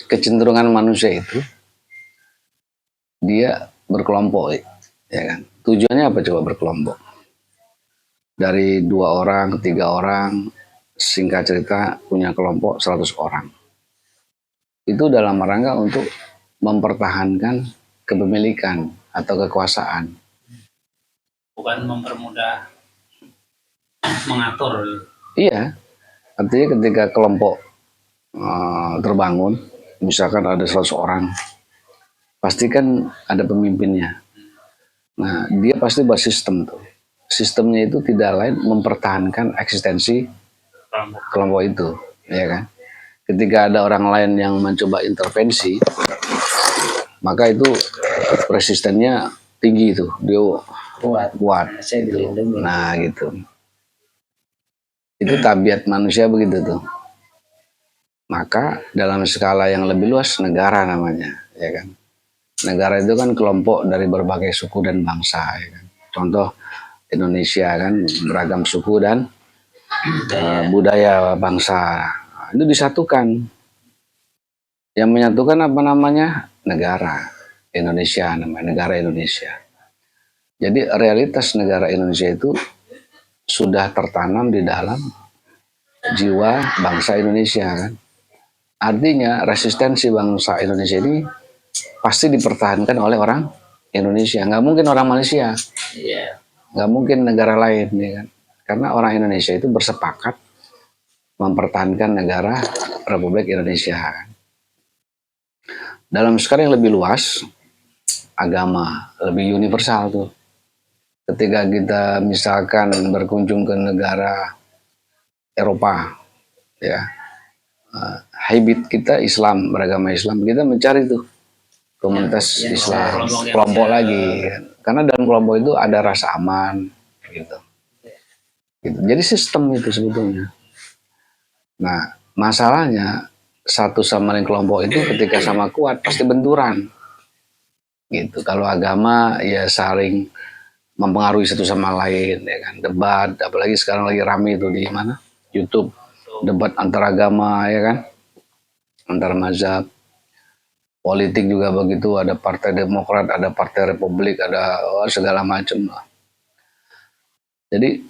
kecenderungan manusia itu dia berkelompok, ya kan? Tujuannya apa coba berkelompok? Dari 2 orang, 3 orang, singkat cerita punya kelompok 100 orang. Itu dalam rangka untuk mempertahankan kepemilikan atau kekuasaan. Bukan mempermudah mengatur. Iya, artinya ketika kelompok terbangun, misalkan ada 100 orang, pasti kan ada pemimpinnya. Nah, dia pasti buat sistem tuh. Sistemnya itu tidak lain mempertahankan eksistensi kelompok itu, ya kan? Ketika ada orang lain yang mencoba intervensi, maka itu resistennya tinggi tuh, dia kuat. Gitu. Nah, gitu. Itu tabiat manusia begitu tuh. Maka dalam skala yang lebih luas negara namanya, ya kan? Negara itu kan kelompok dari berbagai suku dan bangsa, ya kan? Contoh Indonesia kan beragam suku dan budaya bangsa. Itu disatukan. Yang menyatukan apa namanya? Negara Indonesia, namanya negara Indonesia. Jadi realitas negara Indonesia itu sudah tertanam di dalam jiwa bangsa Indonesia kan. Artinya resistensi bangsa Indonesia ini pasti dipertahankan oleh orang Indonesia. Nggak mungkin orang Malaysia. Nggak mungkin negara lain, ya kan? Karena orang Indonesia itu bersepakat mempertahankan negara Republik Indonesia. Dalam skala yang lebih luas, agama lebih universal tuh. Ketika kita misalkan berkunjung ke negara Eropa, ya, habit kita Islam, beragama Islam, kita mencari tuh komunitas Islam, kelompok lagi. Karena dalam kelompok itu ada rasa aman, gitu. Jadi sistem itu sebetulnya. Nah, masalahnya satu sama lain kelompok itu ketika sama kuat pasti benturan. Gitu. Kalau agama ya saling mempengaruhi satu sama lain, ya kan. Debat, apalagi sekarang lagi rame itu di mana? YouTube, debat antar agama, ya kan. Antar mazhab. Politik juga begitu, ada Partai Demokrat, ada Partai Republik, ada segala macam lah. Jadi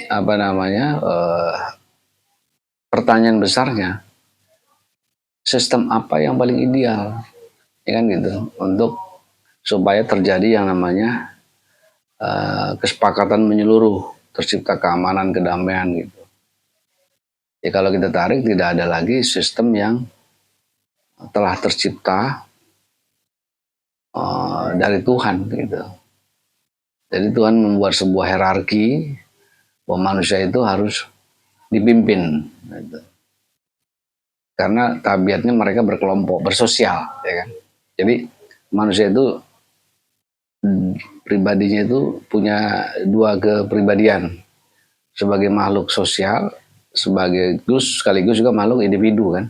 apa namanya? Pertanyaan besarnya, sistem apa yang paling ideal, ya kan gitu, untuk supaya terjadi yang namanya kesepakatan menyeluruh, tercipta keamanan, kedamaian gitu. Ya kalau kita tarik tidak ada lagi sistem yang telah tercipta dari Tuhan gitu. Jadi Tuhan membuat sebuah hierarki bahwa manusia itu harus dipimpin gitu. Karena tabiatnya mereka berkelompok, bersosial, ya kan. Jadi manusia itu pribadinya itu punya 2 kepribadian, sebagai makhluk sosial, sekaligus juga makhluk individu kan.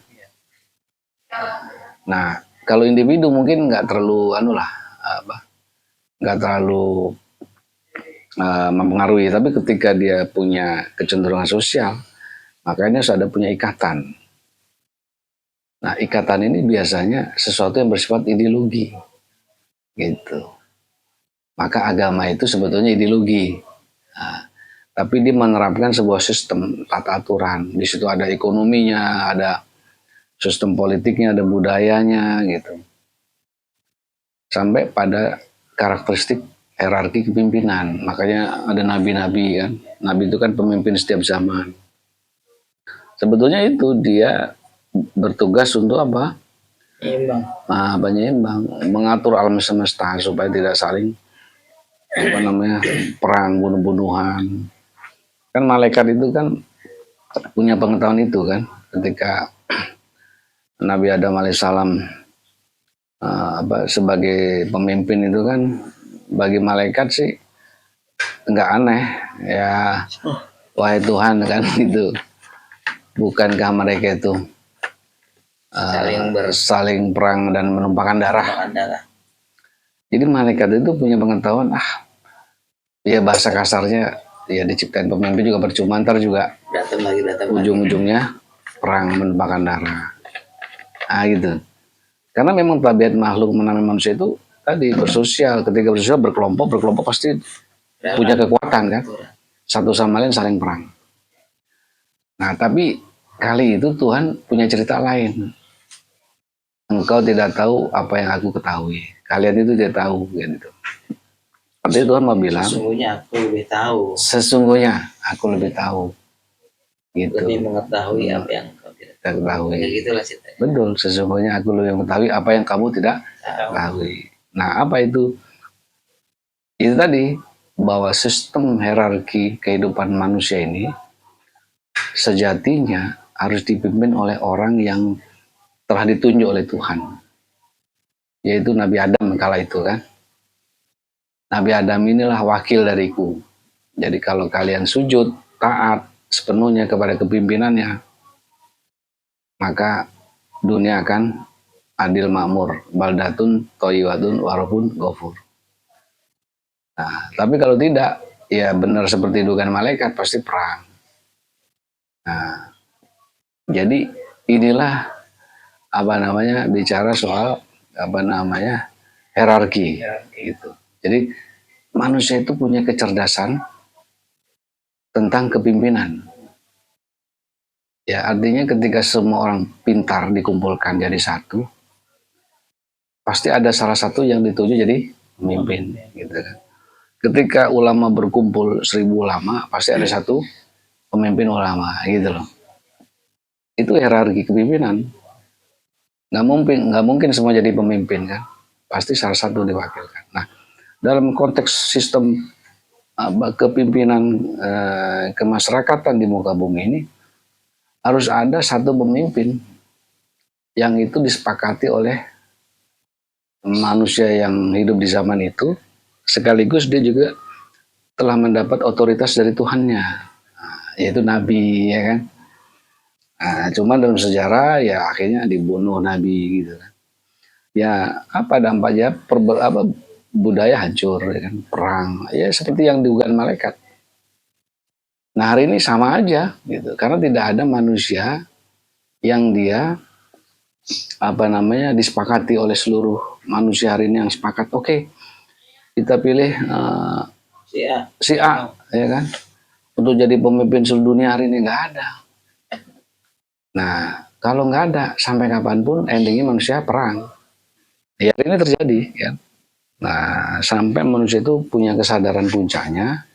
Nah, kalau individu mungkin nggak terlalu nggak terlalu mempengaruhi, tapi ketika dia punya kecenderungan sosial, makanya sudah punya ikatan. Nah, ikatan ini biasanya sesuatu yang bersifat ideologi, gitu. Maka agama itu sebetulnya ideologi. Nah, tapi dia menerapkan sebuah sistem tata aturan. Di situ ada ekonominya, ada sistem politiknya, ada budayanya, gitu. Sampai pada karakteristik hierarki kepimpinan. Makanya ada nabi-nabi kan. Nabi itu kan pemimpin setiap zaman. Sebetulnya itu dia bertugas untuk apa? Penyeimbang, mengatur alam semesta supaya tidak saling perang, bunuh-bunuhan. Kan malaikat itu kan punya pengetahuan itu kan, ketika Nabi Adam alaihissalam sebagai pemimpin itu kan, bagi malaikat sih nggak aneh ya, wahai Tuhan kan gitu. Bukankah mereka itu saling perang dan menumpahkan darah. Jadi malaikat itu punya pengetahuan, ya bahasa kasarnya ya diciptain pemimpin juga percuma, ntar juga ujung-ujungnya perang, menumpahkan darah. Gitu. Karena memang tabiat makhluk namanya manusia itu tadi bersosial. Ketika bersosial berkelompok pasti punya kekuatan kan. Satu sama lain saling perang. Nah, tapi kali itu Tuhan punya cerita lain. Engkau tidak tahu apa yang aku ketahui. Kalian itu tidak tahu gitu. Artinya Tuhan mau bilang, Sesungguhnya aku lebih tahu. sesungguhnya aku lebih tahu. Gitu. Lebih mengetahui apa yang kau tidak ketahui. Kayak gitulah ceritanya. Betul, sesungguhnya aku lebih mengetahui apa yang kamu tidak ketahui. Nah, apa itu? Itu tadi, bahwa sistem hierarki kehidupan manusia ini sejatinya harus dipimpin oleh orang yang telah ditunjuk oleh Tuhan. Yaitu Nabi Adam kala itu kan. Nabi Adam inilah wakil dariku. Jadi kalau kalian sujud, taat sepenuhnya kepada kepimpinannya, maka dunia akan adil makmur, baldatun toyiwadun warahun gofur. Nah, tapi kalau tidak, ya benar seperti dugaan malaikat, pasti perang. Nah, jadi inilah bicara soal hierarki gitu. Jadi manusia itu punya kecerdasan tentang kepimpinan. Ya, artinya ketika semua orang pintar dikumpulkan jadi satu, pasti ada salah satu yang dituju jadi pemimpin, gitu kan. Ketika ulama berkumpul 1000 ulama, pasti ada satu pemimpin ulama, gitu loh. Itu hierarki kepimpinan. Nggak mungkin semua jadi pemimpin kan, pasti salah satu diwakilkan. Nah, dalam konteks sistem kepimpinan kemasyarakatan di muka bumi ini, harus ada satu pemimpin yang itu disepakati oleh manusia yang hidup di zaman itu, sekaligus dia juga telah mendapat otoritas dari Tuhannya, yaitu Nabi, ya kan. Nah, cuman dalam sejarah ya akhirnya dibunuh Nabi gitu kan. Ya apa dampaknya budaya hancur, ya kan, perang, ya seperti yang diduga malaikat. Nah, hari ini sama aja gitu, karena tidak ada manusia yang dia disepakati oleh seluruh manusia hari ini yang sepakat, oke, kita pilih si A, ya kan, untuk jadi pemimpin seluruh dunia. Hari ini nggak ada. Nah, kalau nggak ada, sampai kapanpun endingnya manusia perang. Ya, hari ini terjadi, ya. Nah, sampai manusia itu punya kesadaran puncaknya,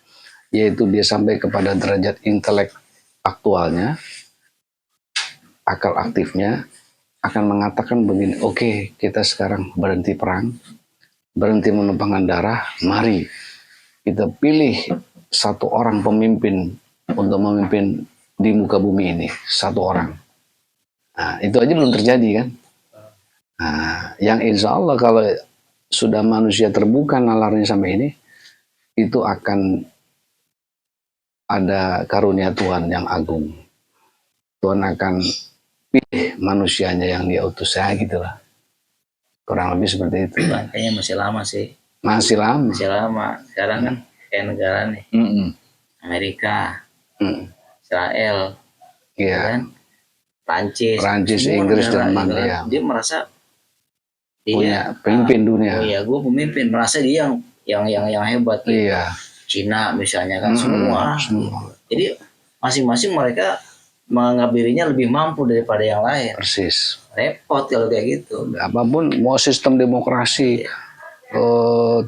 yaitu dia sampai kepada derajat intelek aktualnya, akal aktifnya, akan mengatakan begini, oke, kita sekarang berhenti perang, berhenti menumpahkan darah, mari kita pilih satu orang pemimpin untuk memimpin di muka bumi ini, satu orang. Nah, itu aja belum terjadi kan. Nah, yang insya Allah kalau sudah manusia terbuka nalarnya sampai ini, itu akan ada karunia Tuhan yang agung. Tuhan akan pilih manusianya yang dia utus, ya gitu lah. Kurang lebih seperti itu. Kayaknya masih lama sih. Masih lama. Masih lama. Sekarang kan kayak negara nih. Amerika, Israel, Iya. kan? Prancis, Inggris, Jerman, gitu, ya. Dia merasa Punya pemimpin dunia. Oh iya, gue pemimpin, merasa dia yang hebat. Gitu. Iya. Cina misalnya kan semua. Jadi masing-masing mereka menganggap dirinya lebih mampu daripada yang lain. Persis. Repot kalau kayak gitu. Apapun mau sistem demokrasi,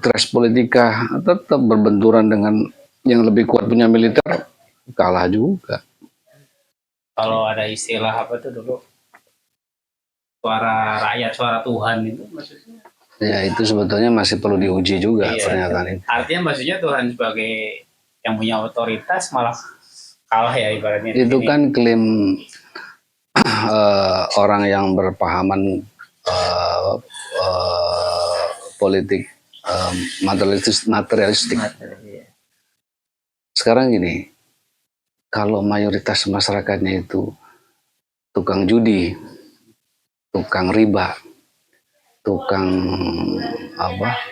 tres politika tetap berbenturan dengan yang lebih kuat punya militer, kalah juga. Kalau ada istilah apa tuh dulu, suara rakyat, suara Tuhan itu maksudnya. Ya itu sebetulnya masih perlu diuji juga, iya, pernyataan ini. Artinya maksudnya Tuhan sebagai yang punya otoritas malah kalah ya ibaratnya. Itu kan klaim orang yang berpahaman politik materialistik. Sekarang gini, kalau mayoritas masyarakatnya itu tukang judi, tukang riba, tukang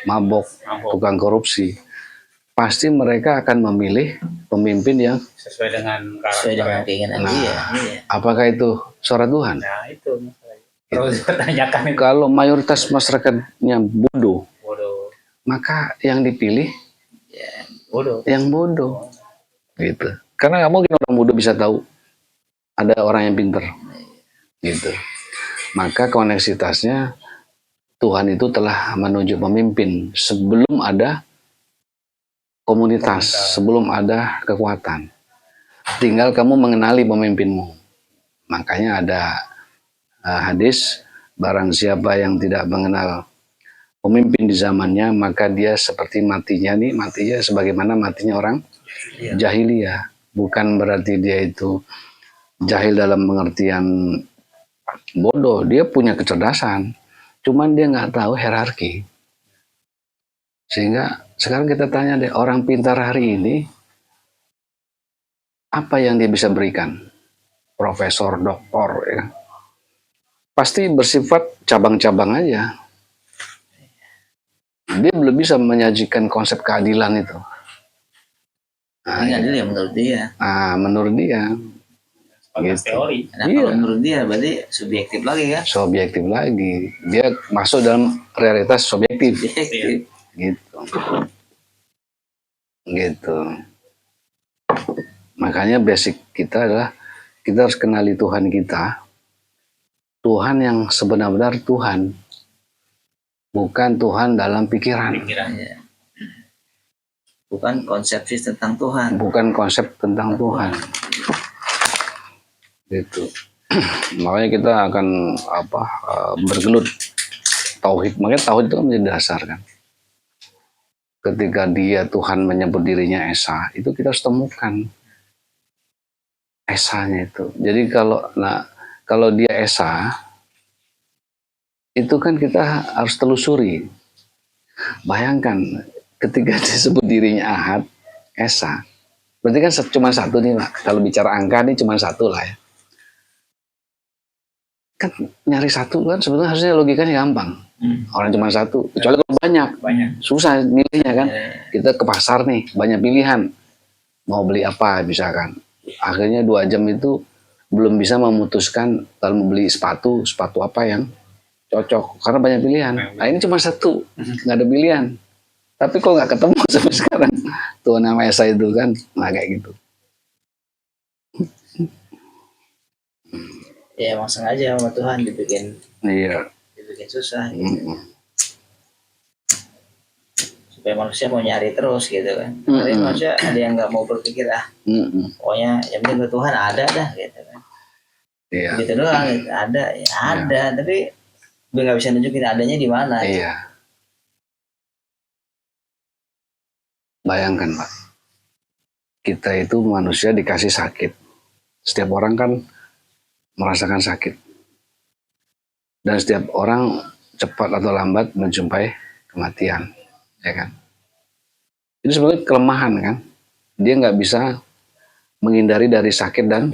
mabok, tukang korupsi, pasti mereka akan memilih pemimpin yang sesuai dengan keinginan dia. Apakah itu suara Tuhan? Nah, itu. Terus pertanyakan itu. Kalau mayoritas masyarakatnya bodoh, Bodoh. maka yang dipilih Ya, Bodoh. yang bodoh, gitu. Karena nggak mungkin orang bodoh bisa tahu ada orang yang pinter, gitu. Maka koneksitasnya Tuhan itu telah menuju pemimpin sebelum ada komunitas, sebelum ada kekuatan. Tinggal kamu mengenali pemimpinmu. Makanya ada hadis, barang siapa yang tidak mengenal pemimpin di zamannya, maka dia seperti matinya sebagaimana matinya orang jahiliyah. Bukan berarti dia itu jahil dalam pengertian bodoh, dia punya kecerdasan, cuman dia nggak tahu hierarki. Sehingga sekarang kita tanya deh, orang pintar hari ini apa yang dia bisa berikan? Profesor, doktor, ya kan? Pasti bersifat cabang-cabang aja. Dia belum bisa menyajikan konsep keadilan itu. ini adil ya menurut dia. Menurut dia, Sebatas gitu. teori. Nah, kalau menurut dia berarti subjektif lagi kan? Subjektif lagi. Dia masuk dalam realitas subjektif. Subjektif. Gitu. Gitu. Makanya basic kita adalah kita harus kenali Tuhan kita. Tuhan yang sebenar-benar Tuhan. Bukan Tuhan dalam pikiran. Ya. Bukan konsepsi tentang Tuhan. Bukan konsep tentang Tuhan. Gitu. Makanya kita akan bergelut tauhid. Makanya tauhid itu kan menjadi dasar kan. Ketika dia Tuhan menyebut dirinya Esa, itu kita harus temukan Esanya itu. Jadi kalau dia Esa, itu kan kita harus telusuri. Bayangkan ketika disebut dirinya Ahad, Esa, berarti kan cuma satu nih Pak. Kalau bicara angka nih cuma satu lah ya. Kan nyari satu kan sebetulnya harusnya logikanya gampang. Orang cuma satu, kecuali kalau banyak, susah milihnya kan. Kita ke pasar nih, banyak pilihan. Mau beli apa misalkan. Akhirnya 2 jam itu belum bisa memutuskan kalau mau beli sepatu apa yang cocok. Karena banyak pilihan. Nah ini cuma satu, nggak ada pilihan. Tapi kok nggak ketemu sampai sekarang. Tuhan nama Esa itu kan, nah kayak gitu. Ya emang sengaja sama Tuhan dibikin susah gitu. Supaya manusia mau nyari terus gitu kan. Tapi manusia ada yang nggak mau berpikir pokoknya yang penting ke Tuhan ada dah gitu kan. Iya. Gitu doang gitu. Ada ya ada tapi gue nggak bisa nunjukin adanya di mana. Iya. Bayangkan Pak, kita itu manusia dikasih sakit. Setiap orang kan merasakan sakit. Dan setiap orang cepat atau lambat menjumpai kematian, ya kan? Itu sebenarnya kelemahan kan? Dia nggak bisa menghindari dari sakit dan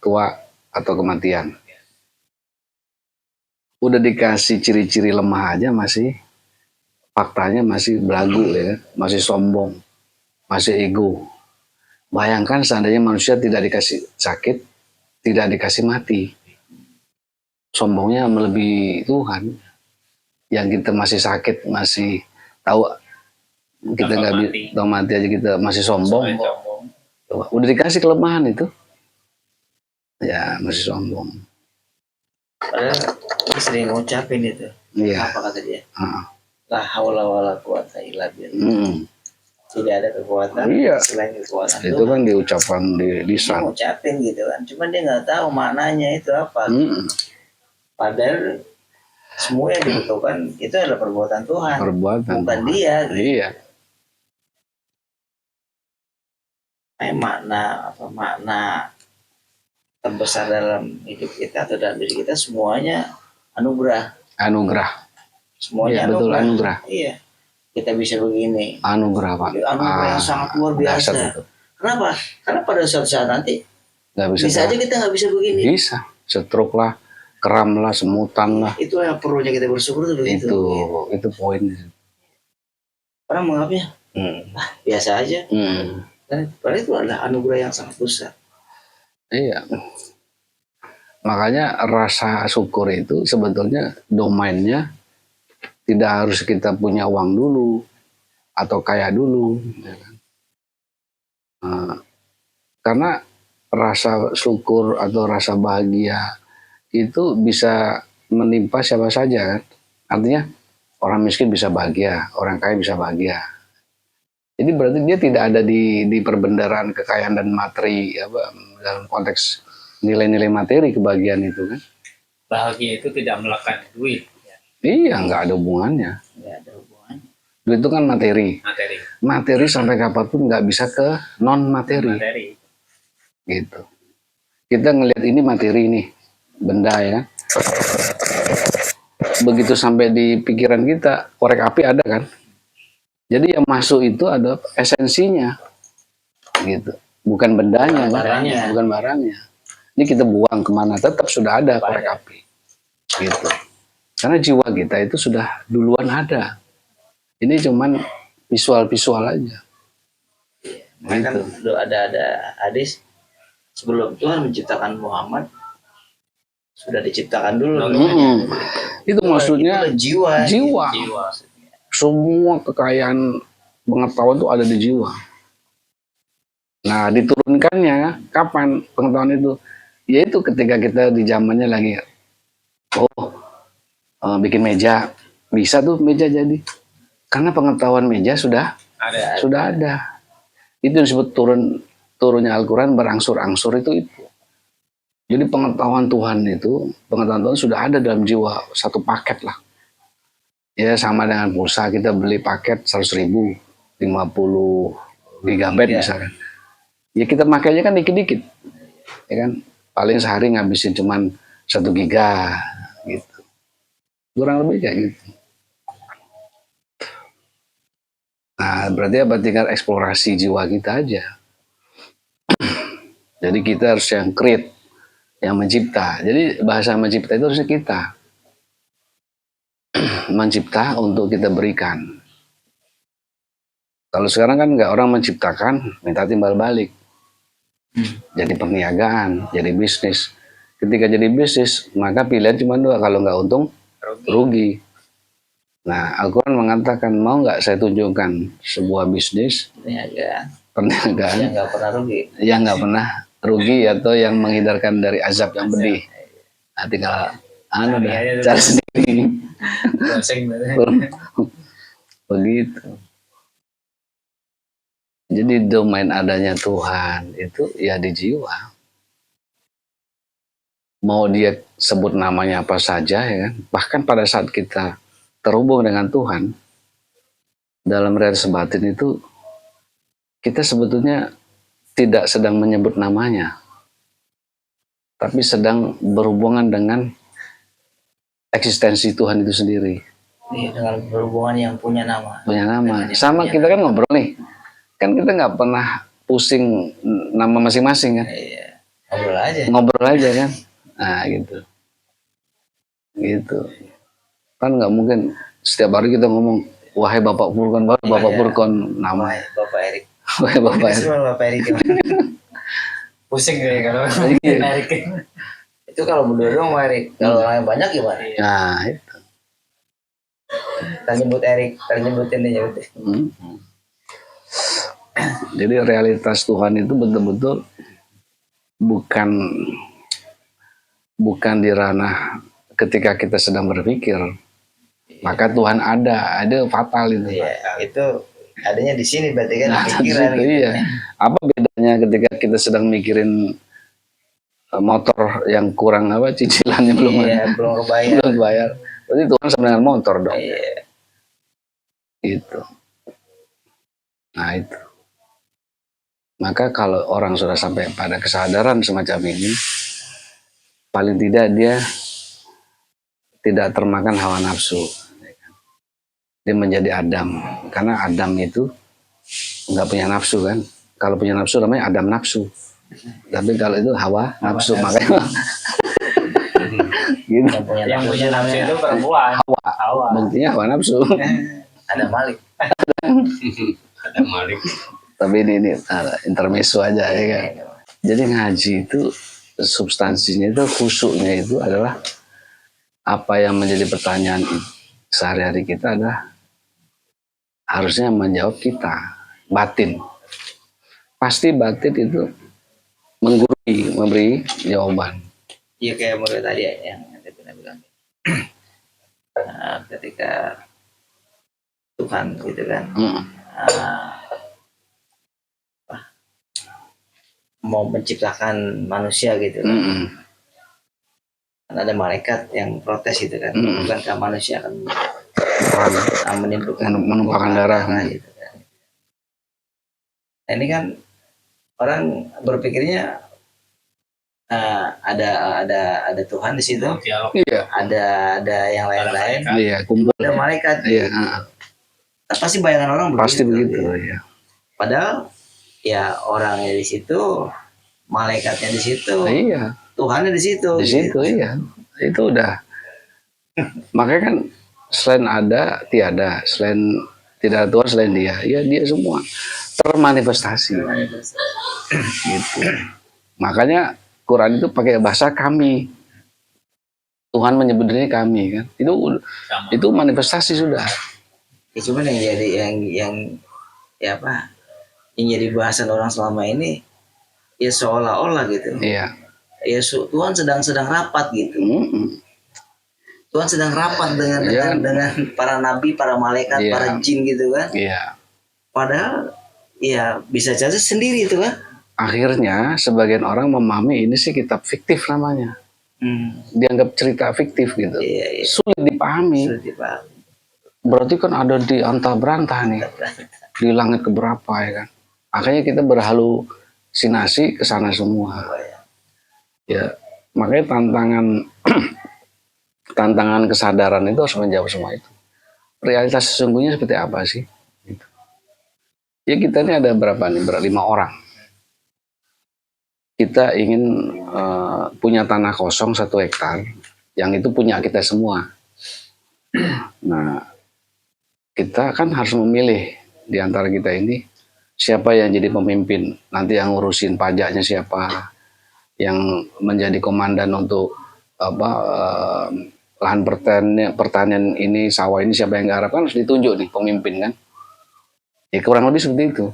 tua atau kematian. Udah dikasih ciri-ciri lemah aja masih faktanya masih belagu ya, masih sombong, masih ego. Bayangkan seandainya manusia tidak dikasih sakit, tidak dikasih mati. Sombongnya melebihi Tuhan. Yang kita masih sakit, masih tahu kita nggak tahu mati aja kita masih sombong. Udah dikasih kelemahan itu, ya masih sombong. Padahal dia sering ngucapin itu. Iya. Apa kata dia? La haula wala quwata illa billah. Tidak ada kekuatan selain kekuatan itu Tuhan. Kan diucapkan di lisan. Dia ngucapin gitu kan. Cuman dia nggak tahu maknanya itu apa. Padahal semua yang dibutuhkan itu adalah perbuatan Tuhan. Bukan Tuhan. dia. Iya. Makna terbesar dalam hidup kita atau dalam diri kita semuanya anugerah. Semuanya betul, anugerah. Iya. Kita bisa begini. Anugerah Pak. Anugerah yang sangat luar biasa. Kenapa? Karena pada suatu saat nanti bisa aja kita nggak bisa begini. Bisa. Stroke lah, kram lah, semutan lah. Itu yang perlunya kita bersyukur itu begitu. Itu poinnya. Orang menganggapnya biasa aja. Padahal itu adalah anugerah yang sangat besar. Iya. Makanya rasa syukur itu sebetulnya domainnya tidak harus kita punya uang dulu atau kaya dulu. Ya kan? Karena rasa syukur atau rasa bahagia itu bisa menimpa siapa saja kan. Artinya orang miskin bisa bahagia, orang kaya bisa bahagia. Jadi berarti dia tidak ada di perbendaharaan kekayaan dan materi apa dalam konteks nilai-nilai materi kebahagiaan itu kan. Bahagia itu tidak melekat duit. Iya, nggak ada hubungannya. Nggak ada hubungannya. Duit itu kan materi. Materi. Materi sampai kapanpun nggak bisa ke non materi. Materi. Gitu. Kita ngelihat ini materi nih, benda ya. Begitu sampai di pikiran kita, korek api ada kan. Jadi yang masuk itu ada esensinya, gitu. Bukan bendanya, Barangnya. kan? Bukan barangnya. Ini kita buang kemana, tetap sudah ada korek api, gitu. Karena jiwa kita itu sudah duluan ada. Ini cuman visual-visual aja. Makanya kan dulu ada hadis sebelum Tuhan menciptakan Muhammad sudah diciptakan dulu. Itu maksudnya Itulah jiwa. jiwa. Jiwa. Semua kekayaan pengetahuan itu ada di jiwa. Nah, diturunkannya kapan pengetahuan itu? Yaitu ketika kita di zamannya lagi bikin meja, bisa tuh meja jadi. Karena pengetahuan meja sudah ada. Itu yang disebut turunnya Al-Quran berangsur-angsur itu. Jadi pengetahuan Tuhan sudah ada dalam jiwa, satu paket lah. Ya sama dengan pulsa, kita beli paket 100.000, 50 gigabyte misalkan. Ya kita makainya kan dikit-dikit. Ya kan? Paling sehari ngabisin cuman 1 giga gitu. Kurang lebih kayak gitu. Nah, berarti apa? Tinggal eksplorasi jiwa kita aja. Jadi kita harus yang create, yang mencipta. Jadi bahasa mencipta itu harusnya kita. Mencipta untuk kita berikan. Kalau sekarang kan nggak, orang menciptakan, minta timbal balik. Jadi perniagaan, jadi bisnis. Ketika jadi bisnis, maka pilihan cuma 2. Kalau nggak untung, rugi. Nah, Al-Quran mengatakan, mau nggak saya tunjukkan sebuah bisnis perniagaan yang nggak pernah rugi, yang nggak pernah rugi atau yang menghindarkan dari azab yang pedih. Nah, tinggal cari sendiri. Begitu. Jadi domain adanya Tuhan itu ya di jiwa. Mau dia sebut namanya apa saja ya kan. Bahkan pada saat kita terhubung dengan Tuhan dalam realitas batin itu, kita sebetulnya tidak sedang menyebut namanya, tapi sedang berhubungan dengan eksistensi Tuhan itu sendiri. Iya, dengan berhubungan yang punya nama. Punya nama. Sama kita kan ngobrol nih, kan kita nggak pernah pusing nama masing-masing kan. Iya, ngobrol aja kan. Nah gitu. Kan nggak mungkin setiap hari kita ngomong, wahai Bapak Purkon, Bapak Purkon, nama Bapak Erik. Wahai Bapak Erik. Bapak Erik. Pusing kayak kalau Erik. Itu kalau berdua doang Pak Erik. Kalau orang yang banyak gimana? Nah itu. Kita nyebut Erik, kita nyebutin. Jadi realitas Tuhan itu betul-betul bukan di ranah ketika kita sedang berpikir. Maka Tuhan ada fatal itu. Iya, itu adanya di sini berarti kan pikiran gitu. Iya. Apa bedanya ketika kita sedang mikirin motor yang kurang cicilannya belum kebayar. Berarti Tuhan sama dengan motor dong. Iya. Itu. Nah itu. Maka kalau orang sudah sampai pada kesadaran semacam ini, paling tidak dia tidak termakan hawa nafsu. Dia menjadi Adam. Karena Adam itu nggak punya nafsu kan. Kalau punya nafsu namanya Adam nafsu. Tapi kalau itu hawa nafsu. Makanya gitu. Yang punya nafsu itu perempuan. Hawa. Buktinya hawa nafsu. Ada Malik. Ada Malik. Tapi ini intermezzo aja ya kan. Jadi ngaji itu substansinya itu, khusyuknya itu adalah apa yang menjadi pertanyaan sehari-hari kita adalah harusnya menjawab kita, batin. Pasti batin itu menggurui, memberi jawaban. Iya kayak mulai tadi ya, yang Anda pernah bilang. Ketika Tuhan gitu kan, mau menciptakan manusia gitu kan. Kan ada malaikat yang protes gitu kan, bukankah manusia akan menumpahkan darah gitu kan. Nah, ini kan orang berpikirnya ada Tuhan di situ, iya. ada yang lain-lain, iya, kumpul, ada malaikat, iya. Pasti bayangan orang pasti begitu, gitu. Ya. Padahal ya orangnya di situ, malaikatnya di situ, iya. Tuhannya di situ. Di situ, gitu. iya. Itu udah. Makanya kan selain ada, tiada, selain tidak ada Tuhan selain Dia, ya Dia semua termanifestasi. Gitu. Makanya Quran itu pakai bahasa kami. Tuhan menyebut dirinya kami kan. Itu manifestasi sudah. Ya, cuman yang jadi yang ya apa? Yang jadi bahasan orang selama ini ya seolah-olah gitu. Iya. Ya Tuhan sedang rapat gitu. Tuhan sedang rapat dengan para nabi, para malaikat, para jin gitu kan. Iya. Padahal ya bisa saja sendiri itu kan. Akhirnya sebagian orang memahami ini sih kitab fiktif namanya. Dianggap cerita fiktif gitu. Iya. Sulit dipahami. Berarti kan ada di antah berantah nih. Di langit keberapa ya kan. Akhirnya kita berhalusinasi ke sana semua. Ya, makanya tantangan kesadaran itu harus menjawab semua itu. Realitas sesungguhnya seperti apa sih? Gitu. Ya kita ini ada berapa nih? 5 orang. Kita ingin punya tanah kosong 1 hektar, yang itu punya kita semua. Nah, kita kan harus memilih di antara kita ini siapa yang jadi pemimpin, nanti yang ngurusin pajaknya siapa, yang menjadi komandan untuk lahan pertanian ini, sawah ini siapa yang garap, kan harus ditunjuk nih pemimpin kan. Ya kurang lebih seperti itu.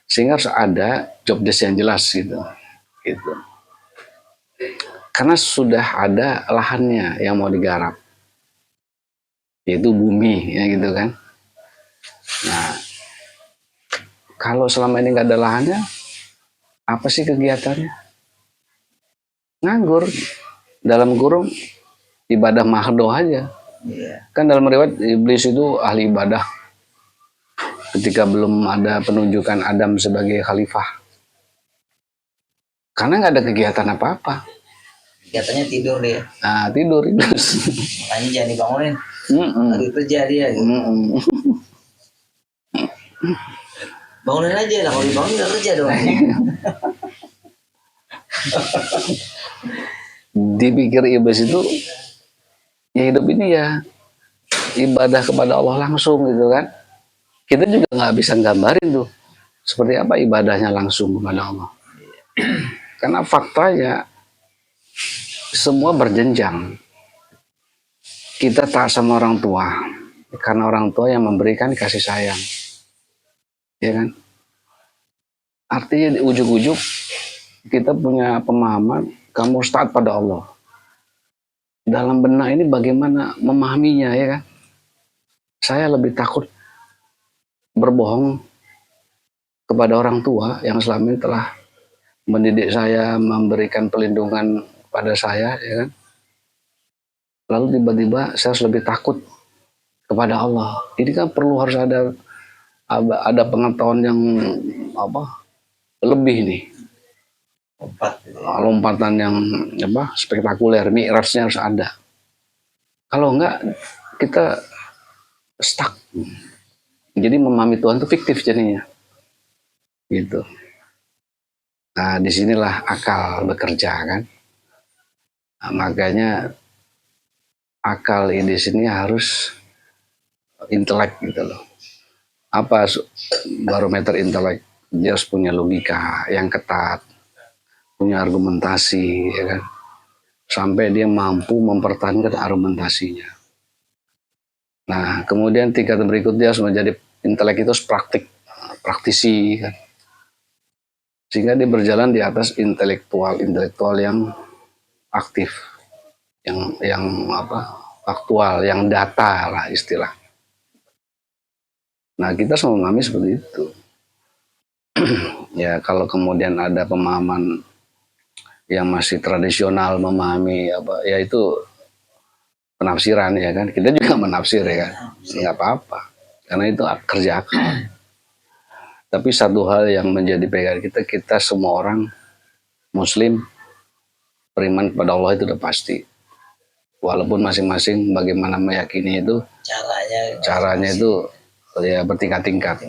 Sehingga harus ada job desk yang jelas gitu. Karena sudah ada lahannya yang mau digarap, yaitu bumi ya gitu kan. Nah, kalau selama ini nggak ada lahannya, apa sih kegiatannya? Nganggur, dalam kurung ibadah mahdoh aja. Kan dalam riwayat iblis itu ahli ibadah ketika belum ada penunjukan Adam sebagai khalifah, karena nggak ada kegiatan apa-apa. Kegiatannya tidur dia. Nah, tidur iblis. Makanya jangan dibangunin. Lagi kerja dia. Bangunin aja lah, kalau dibangunin nggak kerja dong. Dipikir iblis itu ya hidup ini ya ibadah kepada Allah langsung gitu kan. Kita juga nggak bisa gambarin tuh seperti apa ibadahnya langsung kepada Allah. Karena faktanya semua berjenjang. Kita taat sama orang tua karena orang tua yang memberikan kasih sayang, ya kan. Artinya di ujung-ujung kita punya pemahaman kamu harus taat pada Allah. Dalam benak ini bagaimana memahaminya, ya kan. Saya lebih takut berbohong kepada orang tua yang selama ini telah mendidik saya, memberikan pelindungan pada saya, ya kan. Lalu tiba-tiba saya harus lebih takut kepada Allah. Ini kan perlu harus ada pengetahuan yang lebih nih. Lompatan yang spektakuler, mi'rajnya harus ada. Kalau enggak kita stuck. Jadi memahami Tuhan itu fiktif jadinya. Gitu. Nah, disinilah akal bekerja kan. Nah, makanya akal ini di sini harus intelek gitu loh. Apa barometer intelek? Dia harus punya logika yang ketat, punya argumentasi, ya kan, sampai dia mampu mempertahankan argumentasinya. Nah, kemudian tingkat berikutnya harus menjadi intelek itu praktisi, kan. Sehingga dia berjalan di atas intelektual yang aktif, yang faktual, yang data lah istilah. Nah, kita semua memahami seperti itu. Ya, kalau kemudian ada pemahaman yang masih tradisional memahami ya itu penafsiran, ya kan, kita juga menafsir, ya kan, nggak apa-apa karena itu kerja akal. Tapi satu hal yang menjadi pegangan kita semua orang Muslim beriman kepada Allah itu udah pasti, walaupun masing-masing bagaimana meyakini itu caranya itu ya bertingkat-tingkat.